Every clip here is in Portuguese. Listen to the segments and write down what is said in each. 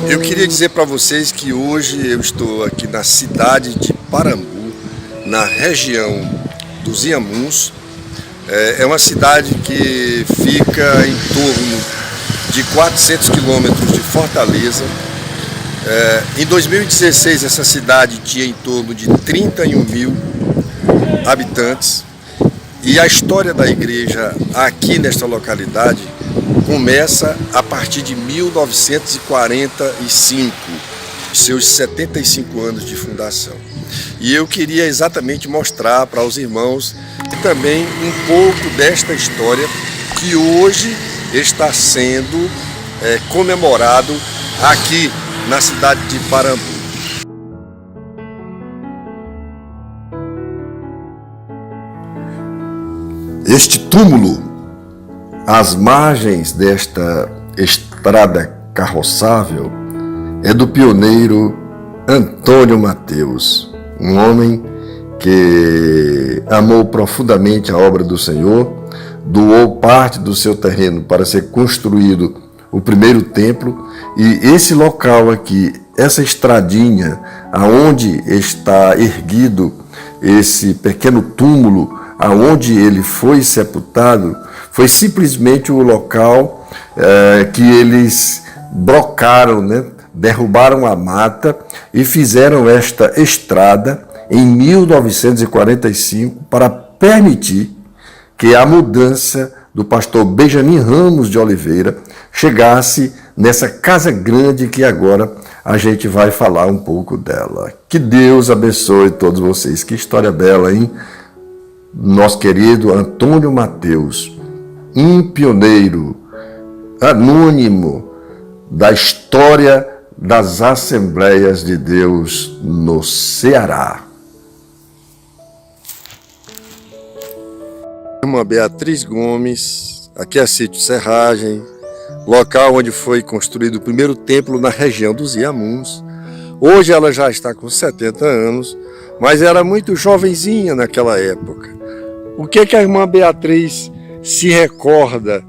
Eu queria dizer para vocês que hoje eu estou aqui na cidade de Parambu, na região dos Inhamuns. É uma cidade que fica em torno de 400 quilômetros de Fortaleza. Em 2016 essa cidade tinha em torno de 31 mil habitantes. E a história da igreja aqui nesta localidade começa a partir de 1945, seus 75 anos de fundação. E eu queria exatamente mostrar para os irmãos também um pouco desta história que hoje está sendo comemorado aqui na cidade de Parambu. Este túmulo, às margens desta estrada carroçável, é do pioneiro Antônio Mateus, um homem que amou profundamente a obra do Senhor, doou parte do seu terreno para ser construído o primeiro templo, e esse local aqui, essa estradinha aonde está erguido esse pequeno túmulo, aonde ele foi sepultado, foi simplesmente o local que eles brocaram, né? Derrubaram a mata e fizeram esta estrada em 1945 para permitir que a mudança do pastor Benjamin Ramos de Oliveira chegasse nessa casa grande que agora a gente vai falar um pouco dela. Que Deus abençoe todos vocês. Que história bela, hein? Nosso querido Antônio Mateus, um pioneiro anônimo da história das Assembleias de Deus no Ceará. Irmã Beatriz Gomes, aqui é Sítio Serragem, local onde foi construído o primeiro templo na região dos Inhamuns. Hoje ela já está com 70 anos, mas era muito jovenzinha naquela época. O que a irmã Beatriz se recorda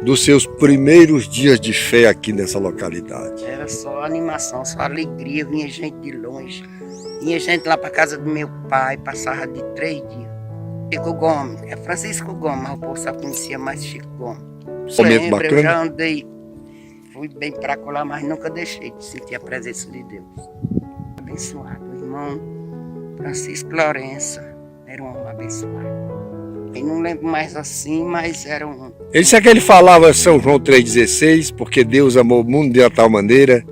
dos seus primeiros dias de fé aqui nessa localidade? Era só animação, só alegria, vinha gente de longe. Vinha gente lá para casa do meu pai, passava de 3 dias. Chico Gomes, é Francisco Gomes, mas o povo só conhecia mais Chico Gomes. Momento bacana. Eu já andei, fui bem para colar, mas nunca deixei de sentir a presença de Deus. Abençoado, o irmão Francisco Lourenço era um homem abençoado. Eu não lembro mais assim, mas era um... Ele disse que ele falava São João 3,16, porque Deus amou o mundo de uma tal maneira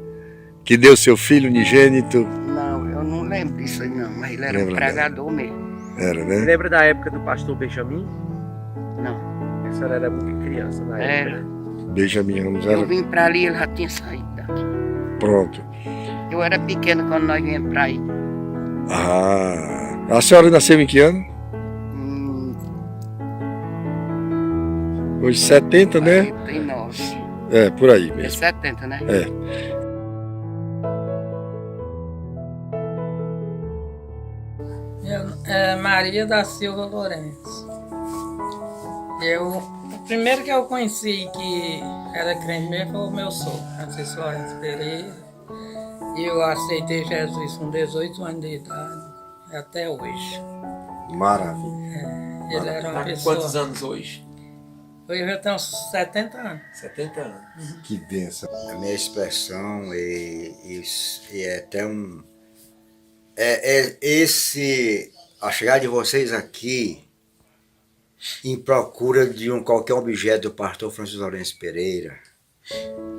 que deu seu Filho unigênito. Não, eu não lembro disso aí não, mas ele era Lembra um pregador mesmo. Era, né? Lembra da época do pastor Benjamin? Não, A senhora era muito criança na época. era. Benjamin Ramos Eu era... vim para ali, ele já tinha saído daqui. Pronto. Eu era pequeno quando nós viemos para aí. Ah, a senhora nasceu em que ano? Hoje 70, né? 49. É, por aí É mesmo. 70, né? É. Maria da Silva Lourenço. O primeiro que eu conheci que era crente mesmo foi o meu sogro, Francisco Lourenço Pereira. E eu aceitei Jesus com 18 anos de idade, até hoje. Maravilha. Ele era uma Tá com pessoa... quantos anos hoje? Hoje eu já tenho uns 70 anos. 70 anos. Que bênção. A minha expressão é até um... A chegada de vocês aqui em procura de qualquer objeto do pastor Francisco Lourenço Pereira,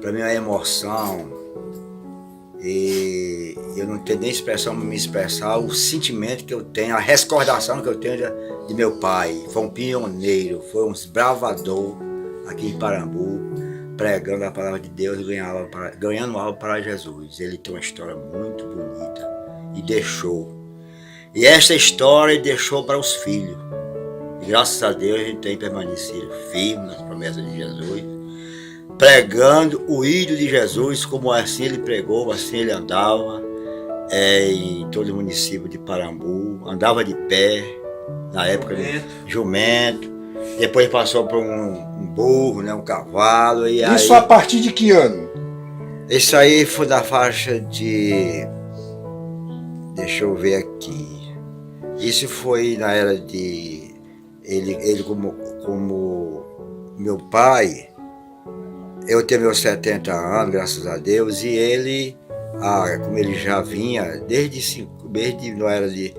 para mim é uma emoção, e eu não tenho nem expressão para me expressar o sentimento que eu tenho, a recordação que eu tenho de meu pai. Foi um pioneiro, foi um bravador aqui em Parambu, pregando a palavra de Deus e ganhando alma para Jesus. Ele tem uma história muito bonita e deixou. E esta história ele deixou para os filhos. E graças a Deus a gente tem permanecido firme nas promessas de Jesus, pregando o ídolo de Jesus, como assim ele pregou, assim ele andava em todo o município de Parambu, andava de pé, na época de jumento, depois passou por um burro, né, um cavalo. E Isso aí, a partir de que ano? Isso aí foi da faixa de... Deixa eu ver aqui. Isso foi na era de... Ele como meu pai, eu tenho meus 70 anos, graças a Deus, e ele, como ele já vinha, desde não era de...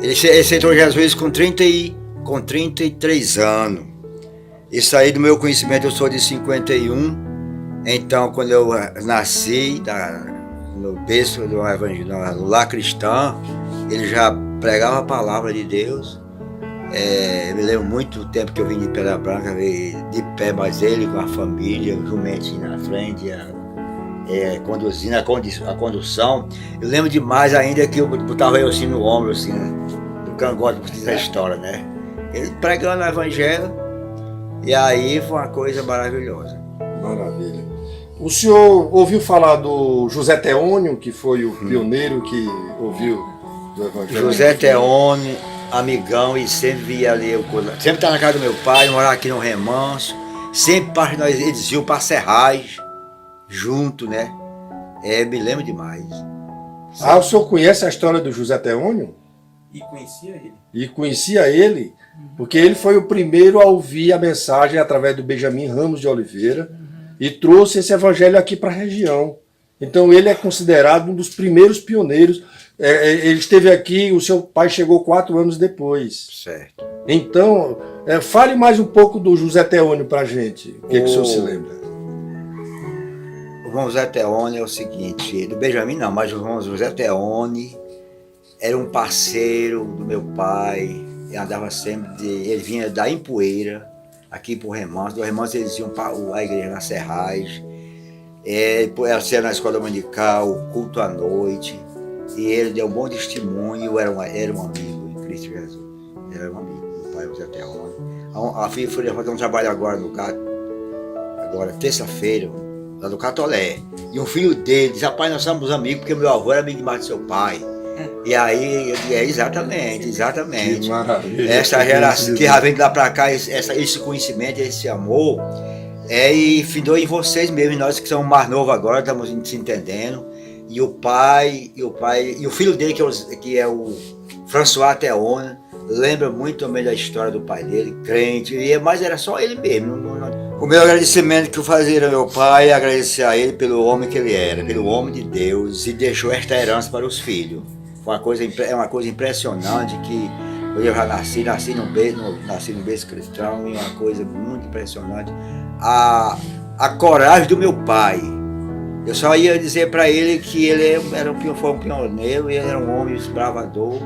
Ele aceitou Jesus com 33 anos. Isso aí do meu conhecimento, eu sou de 51. Então, quando eu nasci no berço do evangelho, no lar cristão, ele já pregava a palavra de Deus. Eu me lembro muito do tempo que eu vim de Pedra Branca, de pé, mas ele com a família, o jumentinho na frente, conduzindo a condução. Eu lembro demais ainda que eu botava eu assim no ombro, assim, do cangote da história, né? Ele pregando o evangelho, e aí foi uma coisa maravilhosa. Maravilha. O senhor ouviu falar do José Teônio, que foi o pioneiro que ouviu do evangelho? José Teônio, amigão, e sempre via ali, sempre estava na casa do meu pai, morava aqui no Remanso, sempre eles iam para Serrais, junto, né? Me lembro demais. O senhor conhece a história do José Teônio? E conhecia ele. E conhecia ele, porque ele foi o primeiro a ouvir a mensagem através do Benjamin Ramos de Oliveira e trouxe esse evangelho aqui para a região. Então ele é considerado um dos primeiros pioneiros. Ele esteve aqui, o seu pai chegou 4 anos depois. Certo. Então, fale mais um pouco do José Teônio para a gente. O que o senhor se lembra? O José Teônio é o seguinte, do Benjamin não, mas o José Teônio era um parceiro do meu pai, ele andava sempre, ele vinha da Empoeira, aqui pro Remanso, do Remanso eles iam para a igreja na Serrais, era na escola dominical, o culto à noite, e ele deu um bom testemunho, era um amigo em Cristo Jesus, era um amigo do pai José Teônio. A filha foi fazer um trabalho agora terça-feira, lá do Catolé, e um filho dele disse: rapaz, nós somos amigos porque meu avô era amigo demais do seu pai. E aí, exatamente. Que maravilha. Essa geração que já vem de lá para cá, esse conhecimento, esse amor, e findou em vocês mesmo, nós que somos mais novos agora, estamos se entendendo. E o filho dele, que é o François Teônio, lembra muito também da história do pai dele, crente, mas era só ele mesmo. O meu agradecimento que eu fazia ao meu pai é agradecer a ele pelo homem que ele era, pelo homem de Deus, e deixou esta herança para os filhos. É uma coisa impressionante que eu já nasci num berço cristão, e uma coisa muito impressionante. A coragem do meu pai. Eu só ia dizer para ele que ele foi um pioneiro, e ele era um homem esbravador,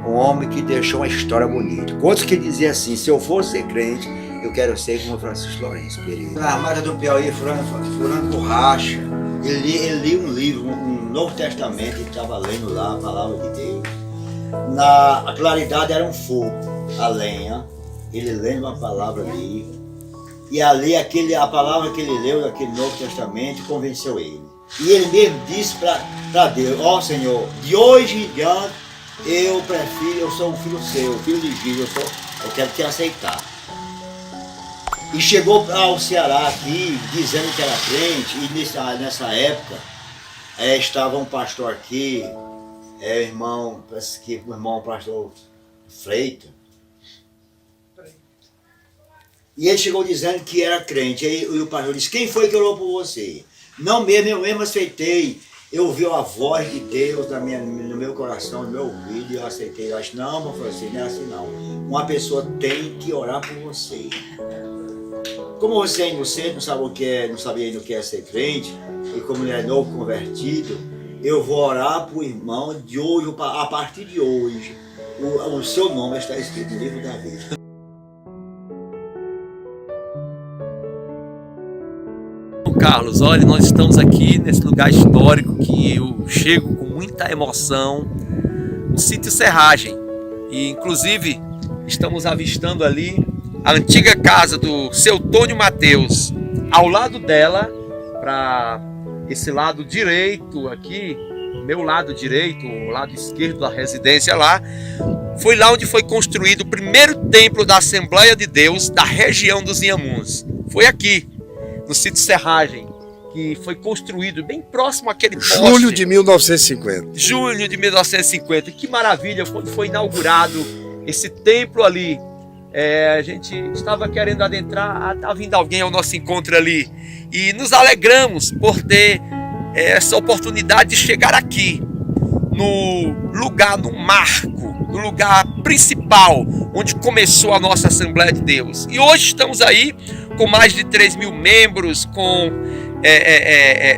um homem que deixou uma história bonita. Quantos que diziam assim: se eu fosse ser crente, eu quero ser como Francisco Lourenço Pereira. Na Armada do Piauí, furando borracha, ele lia um livro, um Novo Testamento, ele estava lendo lá a palavra de Deus. A claridade era um fogo, a lenha, ele lendo uma palavra ali. E ali a palavra que ele leu daquele Novo Testamento convenceu ele. E ele mesmo disse para Deus: ó Senhor, de hoje em diante eu sou um filho seu, filho legítimo, eu quero te aceitar. E chegou ao Ceará aqui, dizendo que era crente, e nessa época estava um pastor aqui, parece que o irmão pastor Freitas. E ele chegou dizendo que era crente. Aí o pastor disse: quem foi que orou por você? Não mesmo, eu mesmo aceitei. Eu ouvi a voz de Deus no meu coração, no meu ouvido, e eu aceitei. Eu acho: não, meu Francisco, não é assim não. Uma pessoa tem que orar por você. Como você é inocente, não sabia ainda o que é ser crente, e como ele é novo convertido, eu vou orar para o irmão de hoje, a partir de hoje, o seu nome está escrito no livro da vida. Carlos, olha, nós estamos aqui nesse lugar histórico que eu chego com muita emoção, o sítio Serragem, e inclusive estamos avistando ali a antiga casa do seu Tônio Mateus. Ao lado dela, para esse lado direito aqui, meu lado direito, o lado esquerdo da residência lá, foi lá onde foi construído o primeiro templo da Assembleia de Deus da região dos Inhamuns. Foi aqui, no sítio Serragem, que foi construído bem próximo àquele poste. Julho de 1950. Julho de 1950. Que maravilha, foi inaugurado esse templo ali. A gente estava querendo adentrar, está vindo alguém ao nosso encontro ali. E nos alegramos por ter essa oportunidade de chegar aqui, no lugar, no marco, no lugar principal, onde começou a nossa Assembleia de Deus. E hoje estamos aí com mais de 3 mil membros, com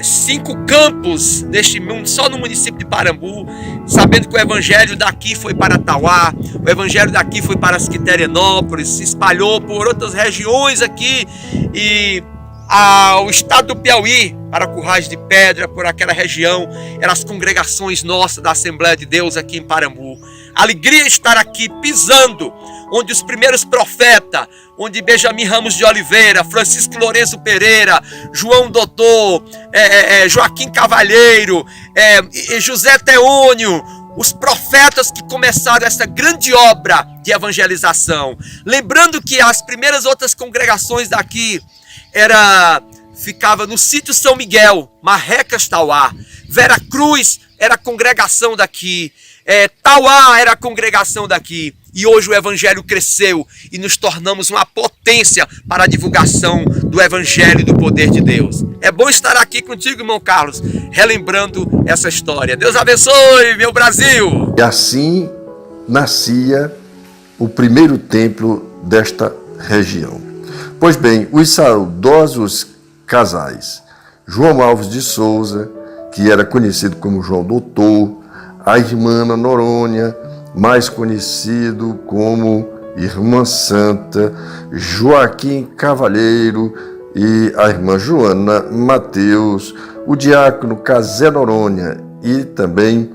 5 campos deste mundo, só no município de Parambu, sabendo que o evangelho daqui foi para Tauá, o evangelho daqui foi para as Quiterianópolis, se espalhou por outras regiões aqui e ao estado do Piauí, para Currais de Pedra, por aquela região, eram as congregações nossas da Assembleia de Deus aqui em Parambu. Alegria estar aqui pisando onde os primeiros profetas, onde Benjamin Ramos de Oliveira, Francisco Lourenço Pereira, João Doutor, Joaquim Cavalheiro, José Teônio, os profetas que começaram essa grande obra de evangelização. Lembrando que as primeiras outras congregações daqui ficava no sítio São Miguel, Marrecas, Tauá. Vera Cruz era a congregação daqui. Tauá era a congregação daqui. E hoje o evangelho cresceu e nos tornamos uma potência para a divulgação do evangelho e do poder de Deus. É bom estar aqui contigo, irmão Carlos, relembrando essa história. Deus abençoe, meu Brasil! E assim nascia o primeiro templo desta região. Pois bem, os saudosos casais João Alves de Souza, que era conhecido como João Doutor, a irmã Ana Norônia, mais conhecido como Irmã Santa, Joaquim Cavalheiro e a irmã Joana Mateus, o diácono Casé Norônia e também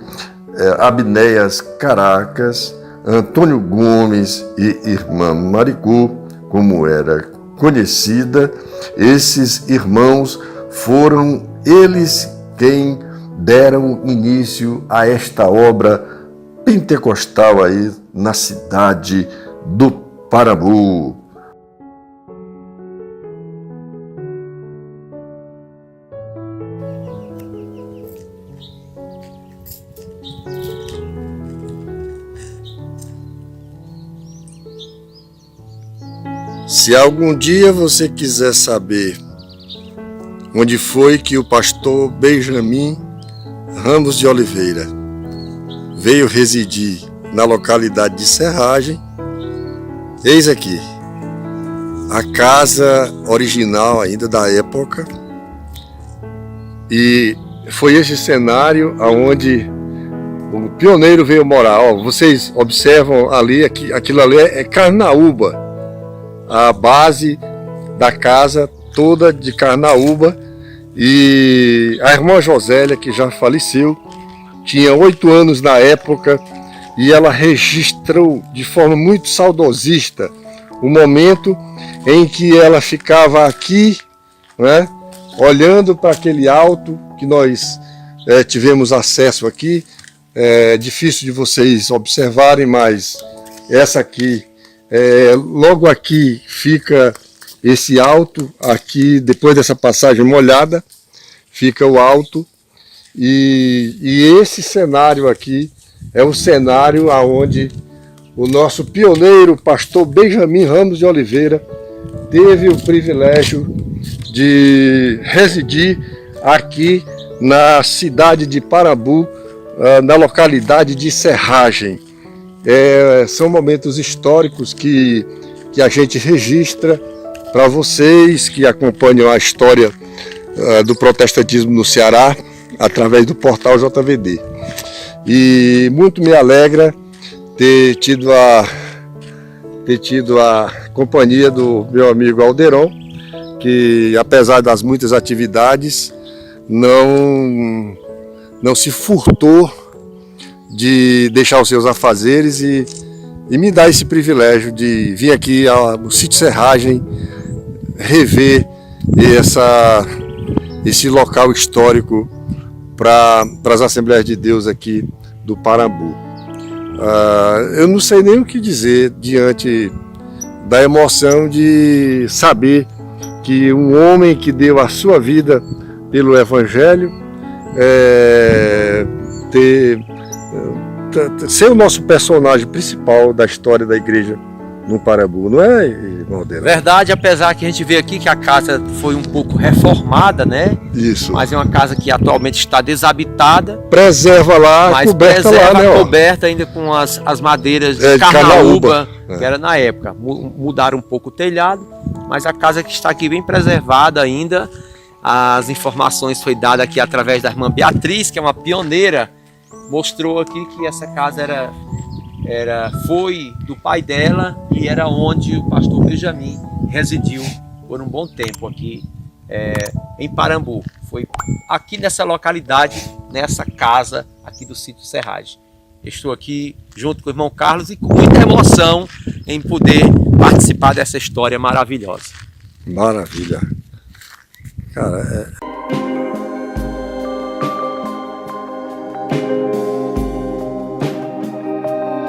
Abnéias Caracas, Antônio Gomes e irmã Maricô, como era conhecida. Esses irmãos foram eles quem deram início a esta obra pentecostal aí na cidade do Parambu. Se algum dia você quiser saber onde foi que o pastor Benjamin Ramos de Oliveira veio residir na localidade de Serragem, eis aqui a casa original ainda da época, e foi esse cenário aonde o pioneiro veio morar. Vocês observam ali, aquilo ali é carnaúba, a base da casa toda de carnaúba. E a irmã Josélia, que já faleceu, tinha 8 anos na época, e ela registrou de forma muito saudosista o momento em que ela ficava aqui, né, olhando para aquele alto que nós tivemos acesso aqui. É difícil de vocês observarem, mas essa aqui, logo aqui fica esse alto, aqui depois dessa passagem molhada, fica o alto, e esse cenário aqui é o cenário aonde o nosso pioneiro, pastor Benjamin Ramos de Oliveira, teve o privilégio de residir aqui na cidade de Parambu, na localidade de Serragem. São momentos históricos que a gente registra para vocês que acompanham a história do protestantismo no Ceará através do portal JVD. E muito me alegra ter tido a companhia do meu amigo Alderon, que apesar das muitas atividades não se furtou de deixar os seus afazeres e me dar esse privilégio de vir aqui ao sítio Serragem rever esse local histórico para as Assembleias de Deus aqui do Parambu. Eu não sei nem o que dizer diante da emoção de saber que um homem que deu a sua vida pelo Evangelho, ser o nosso personagem principal da história da igreja no Parambu, não é, irmão Adela? Verdade, apesar que a gente vê aqui que a casa foi um pouco reformada, né? Isso. Mas é uma casa que atualmente está desabitada, Preserva lá, mas coberta preserva lá, né? ó. coberta ainda com as madeiras É, de de carnaúba, carnaúba. que era na época. Mudaram um pouco o telhado, mas a casa que está aqui bem preservada ainda. As informações foi dada aqui através da irmã Beatriz, que é uma pioneira, mostrou aqui que essa casa foi do pai dela e era onde o pastor Benjamin residiu por um bom tempo aqui em Parambu. Foi aqui nessa localidade, nessa casa aqui do sítio Serragem. Estou aqui junto com o irmão Carlos e com muita emoção em poder participar dessa história maravilhosa. Maravilha. Cara,